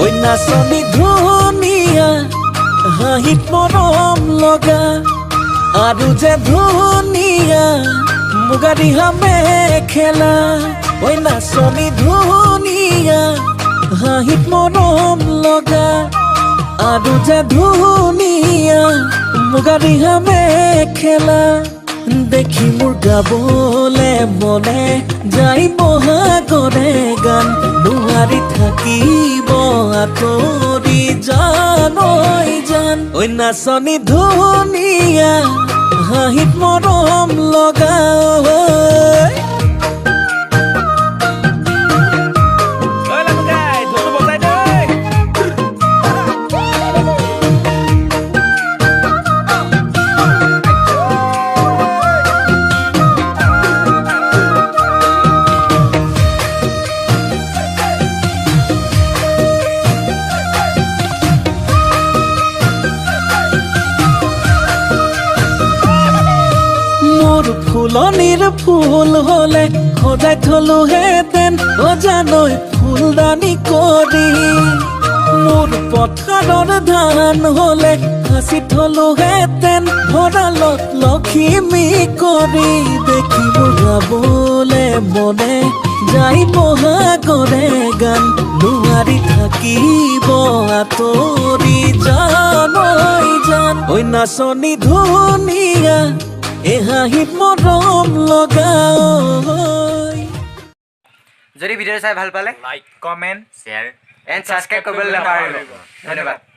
ঐ নাচনী ধুনীয়া হাঁহিত মৰম লগা আৰু যে ধুনীয়া মুগা ৰিহা মেখেলা ঐ নাচনী ধুনীয়া হাঁহিত মৰম লগা আৰু যে ধুনীয়া মুগা ৰিহা মেখেলা দেখি মোৰ গাবলে মনে যাই বহাগৰে গান নোৱাৰি থাকিব আঁতৰি জান ঐ জান ঐ নাচনী ধুনীয়া হাঁহিত মৰম লগা ফুলনিৰ ফুল হলে সজাই থলোহেঁতেন অজানৈ ফুলদানি কৰি মোৰ পথাৰৰ ধান হলে সাঁচি থলোহেঁতেন ভঁৰালত লখিমী কৰি দেখি মোৰ গাবলে মনে যাই বহাগৰে গান নোৱাৰি থাকিব আঁতৰি জান ঐ জান ঐ নাচনী ধুনীয়া হাঁহিত মৰম লগা যদি ভিডিঅ চাই ভাল পালে like comment share and subscribe কৰিবলৈ নাপাহৰিব ধন্যবাদ।